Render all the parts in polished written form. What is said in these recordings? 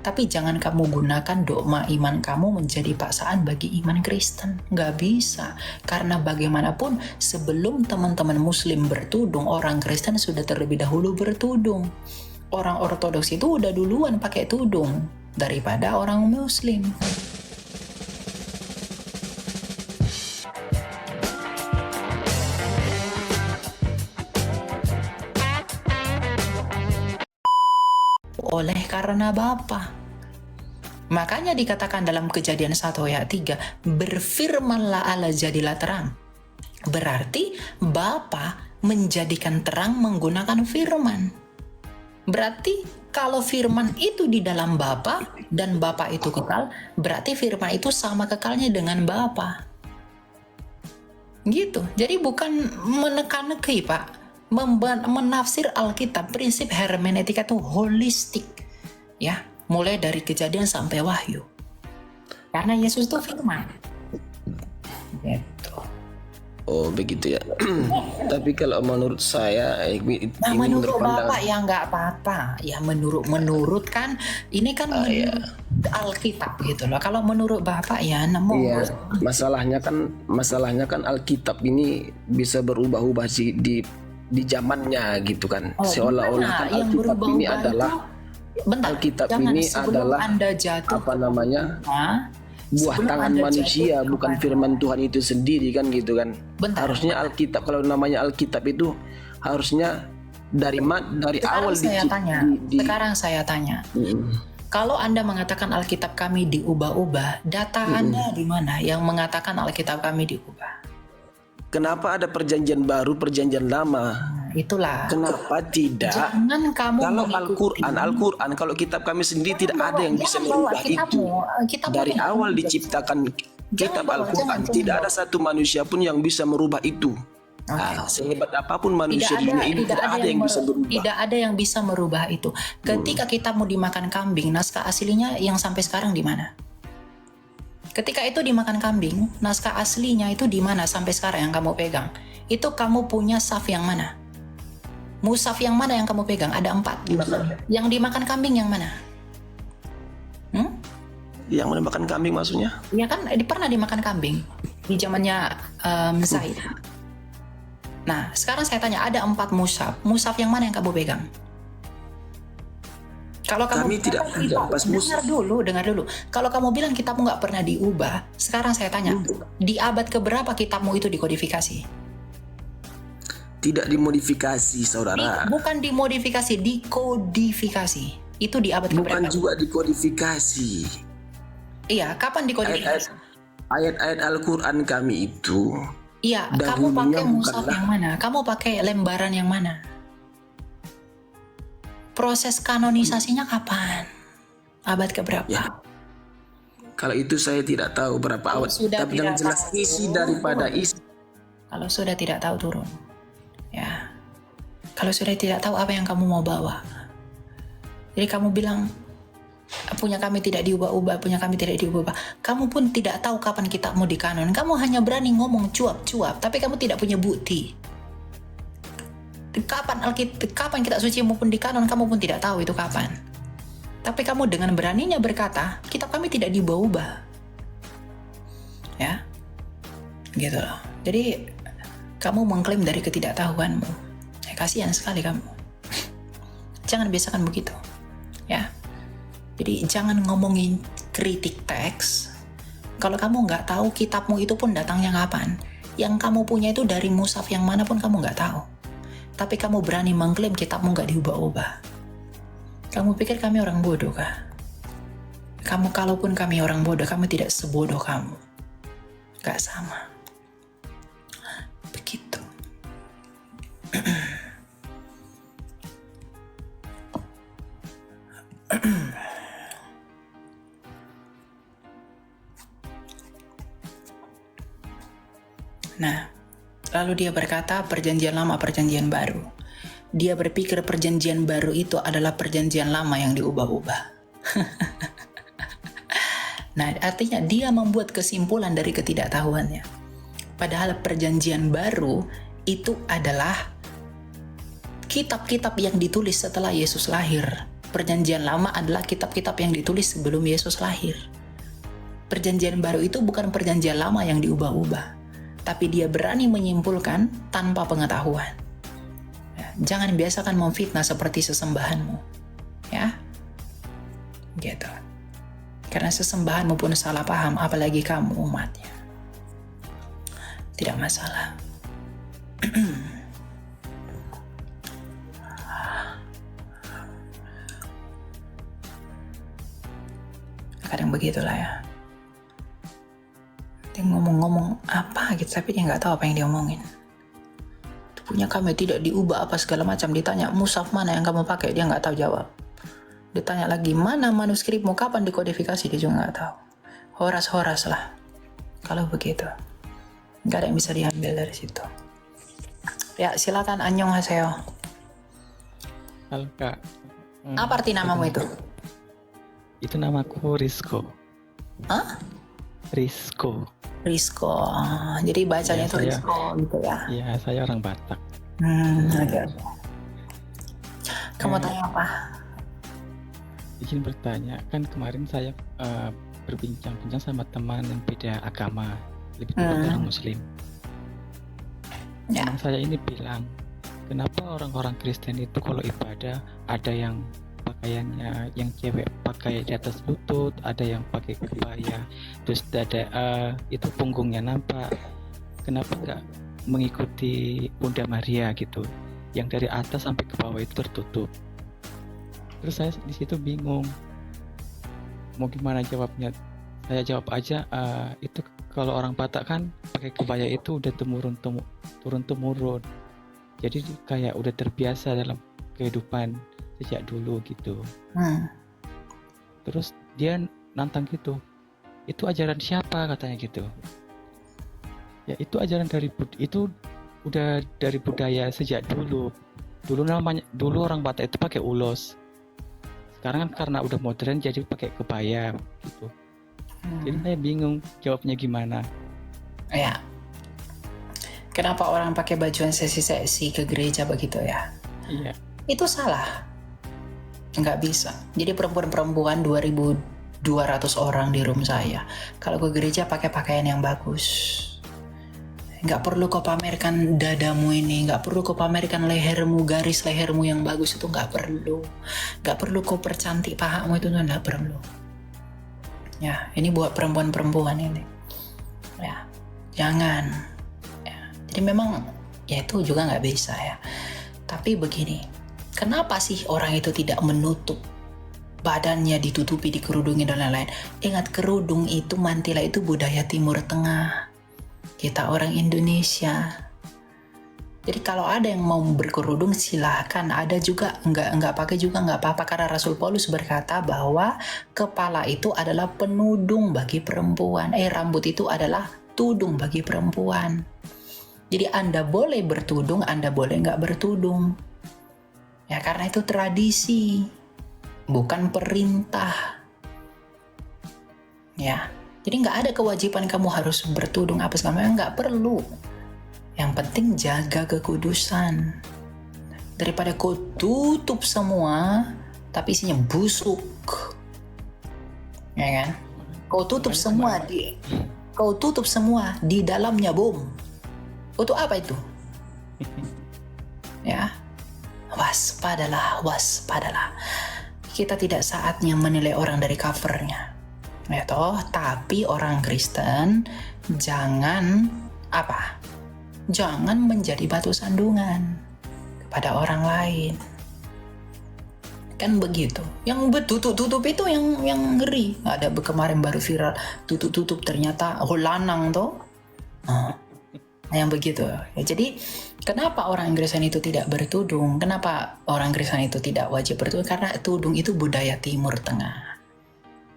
Tapi jangan kamu gunakan dogma iman kamu menjadi paksaan bagi iman Kristen. Nggak bisa. Karena bagaimanapun sebelum teman-teman Muslim bertudung, orang Kristen sudah terlebih dahulu bertudung. Orang Ortodoks itu udah duluan pakai tudung daripada orang Muslim. Oleh karena Bapa. Makanya dikatakan dalam Kejadian 1 ayat 3, berfirmanlah Allah jadilah terang. Berarti Bapa menjadikan terang menggunakan firman. Berarti kalau firman itu di dalam Bapa dan Bapa itu kekal, berarti firman itu sama kekalnya dengan Bapa. Gitu. Jadi bukan menekan-neki, Pak. Menafsir Alkitab, prinsip hermeneutika itu holistik, ya, mulai dari Kejadian sampai Wahyu. Karena Yesus itu firman. Gitu. Oh begitu ya. Tapi kalau menurut saya ini menurut Bapak ya nggak apa-apa. Ya menurut kan ini kan Alkitab gitu loh. Kalau menurut Bapak ya nemu. Iya. Masalahnya kan Alkitab ini bisa berubah-ubah sih di zamannya gitu kan. Seolah-olah kan Alkitab ini adalah Alkitab ini adalah Anda jatuh, apa namanya? Buah tangan manusia, bukan firman Tuhan itu sendiri kan gitu kan. Harusnya Alkitab, kalau namanya Alkitab itu harusnya dari awal Sekarang saya tanya. Kalau Anda mengatakan Alkitab kami diubah-ubah, data Anda di mana yang mengatakan Alkitab kami diubah? Kenapa ada perjanjian baru, perjanjian lama? Itulah. Kenapa tidak? Jangan kamu kalau Al-Quran, kalau kitab kami sendiri tidak ada yang bisa merubah itu. Dari awal diciptakan kitab Al-Quran, tidak ada satu manusia pun yang bisa merubah itu. Sehebat apapun manusia di dunia ini, tidak ada yang bisa berubah. Tidak ada yang bisa merubah itu. Ketika kitabmu dimakan kambing, naskah aslinya yang sampai sekarang di mana? Ketika itu dimakan kambing, naskah aslinya itu di mana sampai sekarang yang kamu pegang? Itu kamu punya saf yang mana? Mushaf yang mana yang kamu pegang? Ada 4. Yang dimakan kambing yang mana? Yang dimakan kambing maksudnya? Ya kan pernah dimakan kambing di zamannya Zaid. Nah, sekarang saya tanya, ada 4 mushaf. Mushaf yang mana yang kamu pegang? Kalau kamu tidak dengar dulu. Kalau kamu bilang kitabmu nggak pernah diubah, sekarang saya tanya, di abad keberapa kitabmu itu dikodifikasi? Tidak dimodifikasi, saudara. Bukan dimodifikasi, dikodifikasi. Itu di abad keberapa? Bukan juga dikodifikasi. Iya, kapan dikodifikasi? Ayat-ayat Al-Quran kami itu. Iya, kamu pakai mushaf yang mana? Kamu pakai lembaran yang mana? Proses kanonisasinya kapan? Abad keberapa? Ya. Kalau itu saya tidak tahu berapa abad. Tapi yang jelas isi daripada isi. Kalau sudah tidak tahu turun. Ya. Kalau sudah tidak tahu apa yang kamu mau bawa. Jadi kamu bilang punya kami tidak diubah-ubah, punya kami tidak diubah. Kamu pun tidak tahu kapan kitabmu di kanon. Kamu hanya berani ngomong cuap-cuap, tapi kamu tidak punya bukti. Kapan kitab suci maupun di kanon, kamu pun tidak tahu itu kapan. Tapi kamu dengan beraninya berkata, kitab kami tidak diubah-ubah. Ya. Gitu loh. Jadi kamu mengklaim dari ketidaktahuanmu. Kasihan sekali kamu. Jangan biasakan begitu. Ya. Jadi jangan ngomongin kritik teks. Kalau kamu nggak tahu kitabmu itu pun datangnya kapan. Yang kamu punya itu dari mushaf yang mana pun kamu nggak tahu. Tapi kamu berani mengklaim kitabmu nggak diubah-ubah. Kamu pikir kami orang bodoh kah? Kalaupun kami orang bodoh, kami tidak sebodoh kamu. Gak sama. Begitu. Nah, lalu dia berkata perjanjian lama, perjanjian baru. Dia berpikir perjanjian baru itu adalah perjanjian lama yang diubah-ubah. Nah, artinya dia membuat kesimpulan dari ketidaktahuannya. Padahal perjanjian baru itu adalah kitab-kitab yang ditulis setelah Yesus lahir. Perjanjian Lama adalah kitab-kitab yang ditulis sebelum Yesus lahir. Perjanjian Baru itu bukan perjanjian lama yang diubah-ubah, tapi dia berani menyimpulkan tanpa pengetahuan. Ya, jangan biasakan memfitnah seperti sesembahanmu. Ya, gitu. Karena sesembahanmu pun salah paham, apalagi kamu umatnya. Tidak masalah. Kadang begitulah ya. Dia ngomong-ngomong apa gitu, tapi dia nggak tahu apa yang dia omongin. Punya kami tidak diubah apa segala macam. Ditanya mushaf mana yang kamu pakai, dia nggak tahu jawab. Ditanya lagi mana manuskripmu, kapan dikodifikasi, dia juga nggak tahu. Horas-horas lah. Kalau begitu, nggak ada yang bisa diambil dari situ. Ya silakan, annyeonghaseyo. Halo Kak. Apa arti namamu itu? Itu namaku Rizko. Hah? Rizko. Rizko. Jadi bacanya Ya, itu Rizko gitu ya. Iya, saya orang Batak. Oke. Kamu tanya apa? Izin bertanya, kan kemarin saya berbincang-bincang sama teman yang beda agama, lebih tepat orang Muslim. Ya. Teman saya ini bilang, kenapa orang-orang Kristen itu kalau ibadah ada yang pakaiannya, yang cewek pakai di atas lutut, ada yang pakai kebaya, terus ada itu punggungnya nampak. Kenapa nggak mengikuti Bunda Maria gitu, yang dari atas sampai ke bawah itu tertutup? Terus saya di situ bingung, mau gimana jawabnya. Saya jawab aja, itu kalau orang Batak kan pakai kebaya itu udah turun-temurun, jadi kayak udah terbiasa dalam kehidupan sejak dulu gitu. Terus dia nantang gitu, itu ajaran siapa katanya gitu. Ya itu ajaran itu udah dari budaya sejak dulu. Dulu orang Batak itu pakai ulos. Sekarang kan karena udah modern jadi pakai kebaya gitu. Jadi saya bingung jawabnya gimana. Ya. Kenapa orang pakai baju yang seksi-seksi ke gereja begitu ya? Iya. Itu salah. Nggak bisa. Jadi perempuan-perempuan 2.200 orang di room saya, kalau ke gereja pakai pakaian yang bagus. Nggak perlu kau pamerkan dadamu ini, nggak perlu kau pamerkan lehermu, garis lehermu yang bagus itu nggak perlu. Nggak perlu kau percantik pahamu, itu nggak perlu. Ya, ini buat perempuan-perempuan ini. Ya, jangan. Ya. Jadi memang ya itu juga nggak bisa ya. Tapi begini, kenapa sih orang itu tidak menutup badannya, ditutupi, dikerudungi dan lain-lain? Ingat, kerudung itu, mantila itu budaya Timur Tengah. Kita orang Indonesia. Jadi kalau ada yang mau berkerudung silahkan, ada juga nggak pakai juga nggak apa-apa, karena Rasul Paulus berkata bahwa kepala itu adalah penudung bagi perempuan. Rambut itu adalah tudung bagi perempuan. Jadi Anda boleh bertudung, Anda boleh nggak bertudung. Ya karena itu tradisi, bukan perintah. Ya, jadi nggak ada kewajiban kamu harus bertudung apa segala macam, nggak perlu. Yang penting jaga kekudusan. Daripada kau tutup semua, tapi isinya busuk, ya kan? Kau tutup semua di dalamnya bom. Untuk apa itu? Ya. Waspadalah. Kita tidak saatnya menilai orang dari covernya, ya toh. Tapi orang Kristen jangan menjadi batu sandungan kepada orang lain. Kan begitu. Yang bertutup-tutup itu yang ngeri. Ada kemarin baru viral, tutup-tutup ternyata lanang toh. Yang begitu. Ya, jadi kenapa orang Kristen itu tidak bertudung? Kenapa orang Kristen itu tidak wajib bertudung? Karena tudung itu budaya Timur Tengah.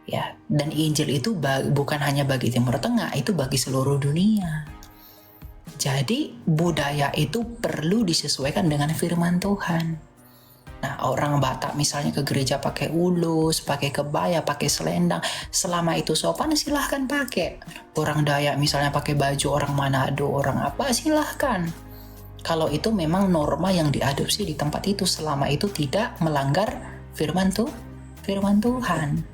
Ya, dan Injil itu bukan hanya bagi Timur Tengah, itu bagi seluruh dunia. Jadi budaya itu perlu disesuaikan dengan firman Tuhan. Nah, orang Batak misalnya ke gereja pakai ulus, pakai kebaya, pakai selendang, selama itu sopan silahkan pakai. Orang Dayak misalnya pakai baju, orang Manado, orang apa, silahkan. Kalau itu memang norma yang diadopsi di tempat itu, selama itu tidak melanggar firman Tuhan.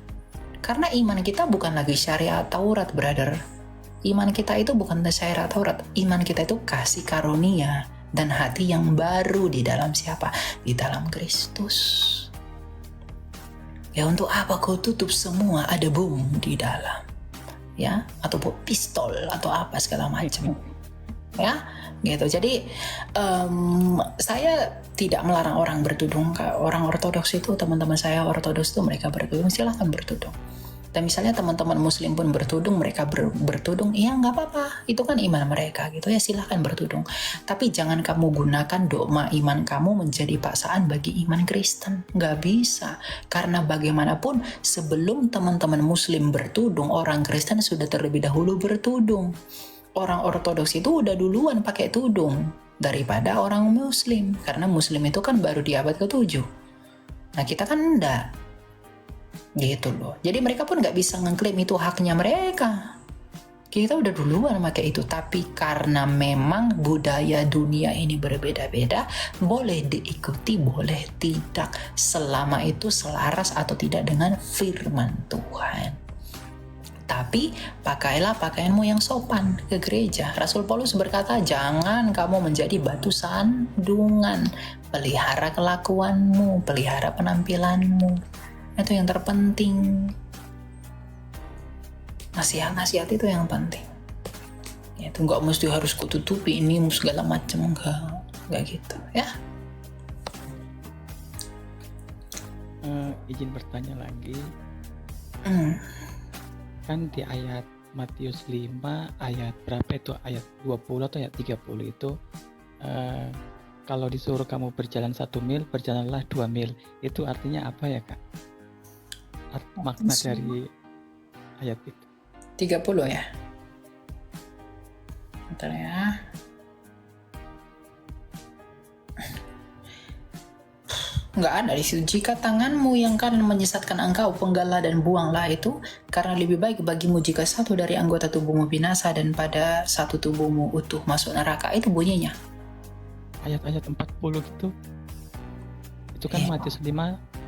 Karena iman kita bukan lagi syariat Taurat, brother. Iman kita itu bukan syariat Taurat. Iman kita itu kasih karunia dan hati yang baru di dalam siapa? Di dalam Kristus. Ya untuk apa kau tutup semua? Ada bom di dalam. Ya, atau pistol atau apa segala macam. Ya, gitu. Jadi saya tidak melarang orang bertudung. Orang ortodoks itu, teman-teman saya ortodoks itu mereka bertudung, silahkan bertudung. Dan misalnya teman-teman muslim pun bertudung, mereka bertudung, iya nggak apa-apa, itu kan iman mereka gitu ya, silahkan bertudung. Tapi jangan kamu gunakan dogma iman kamu menjadi paksaan bagi iman Kristen, nggak bisa. Karena bagaimanapun sebelum teman-teman muslim bertudung, orang Kristen sudah terlebih dahulu bertudung. Orang ortodoks itu udah duluan pakai tudung daripada orang muslim, karena muslim itu kan baru di abad ke-7. Nah kita kan enggak. Gitu loh. Jadi mereka pun nggak bisa ngeklaim itu haknya mereka. Kita udah duluan pakai itu. Tapi karena memang budaya dunia ini berbeda-beda, boleh diikuti, boleh tidak. Selama itu selaras atau tidak dengan firman Tuhan. Tapi pakailah pakaianmu yang sopan ke gereja. Rasul Paulus berkata, jangan kamu menjadi batu sandungan. Pelihara kelakuanmu, pelihara penampilanmu. Itu yang terpenting. Nasihat-nasihat itu yang penting. Itu nggak mesti harus kututupi ini segala macam, nggak gitu ya. Izin bertanya lagi. Kan di ayat Matius 5 ayat berapa itu, ayat 20 atau ayat 30 itu kalau disuruh kamu berjalan 1 mil, berjalanlah 2 mil. Itu artinya apa ya Kak? Makna dari ayat itu 30 ya. Bentar ya. Nggak ada di situ. Jika tanganmu yang kanan menyesatkan engkau, penggalah dan buanglah itu, karena lebih baik bagimu jika satu dari anggota tubuhmu binasa dan pada satu tubuhmu utuh masuk neraka. Itu bunyinya. Ayat-ayat 40 gitu. Itu kan Matius 5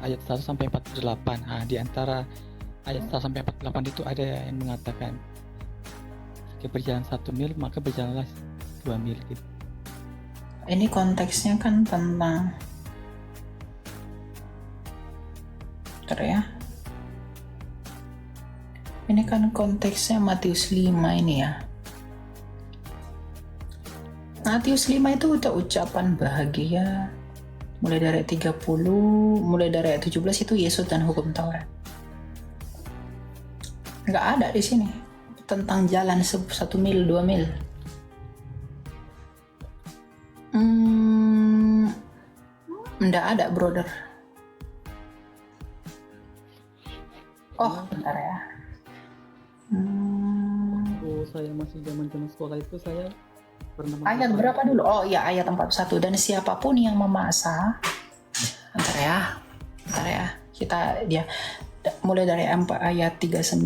ayat 1 sampai 48. Nah, di antara ayat 1 sampai 48 itu ada yang mengatakan jika berjalan 1 mil maka berjalanlah 2 mil gitu. Ini konteksnya kan tentang ya. Ini kan konteksnya Matius 5 ini ya. Matius 5 itu udah ucapan bahagia. Mulai dari ayat 30, mulai dari ayat 17 itu Yesus dan hukum Taurat. Nggak ada di sini tentang jalan 1 mil, 2 mil. Nggak ada, brother. Oh, bentar ya. Saya masih zaman sekolah itu saya pernah. Ayat berapa dulu? Oh iya, ayat 41. Dan siapapun yang memaksa, bentar ya, dia mulai dari ayat 39.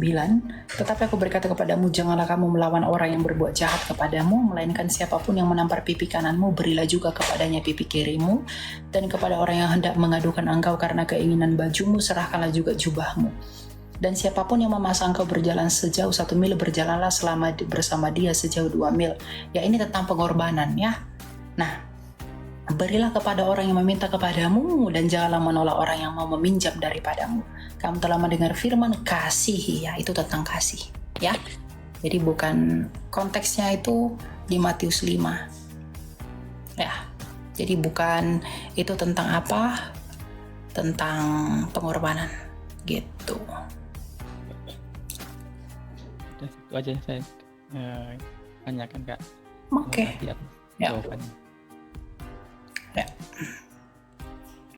Tetapi aku berkata kepadamu, janganlah kamu melawan orang yang berbuat jahat kepadamu, melainkan siapapun yang menampar pipi kananmu, berilah juga kepadanya pipi kirimu, dan kepada orang yang hendak mengadukan engkau karena keinginan bajumu, serahkanlah juga jubahmu. Dan siapapun yang memaksa engkau berjalan sejauh 1 mil, berjalanlah selama bersama dia sejauh 2 mil. Ya, ini tentang pengorbanan ya. Nah, berilah kepada orang yang meminta kepadamu, dan janganlah menolak orang yang mau meminjam daripadamu. Kamu telah mendengar firman kasih, ya, itu tentang kasih ya. Jadi bukan konteksnya itu di Matius 5 ya. Jadi bukan itu tentang apa, tentang pengorbanan gitu. Itu aja yang saya tanyakan Kak. Oke. Ya. Ya. Jawabannya. Ya.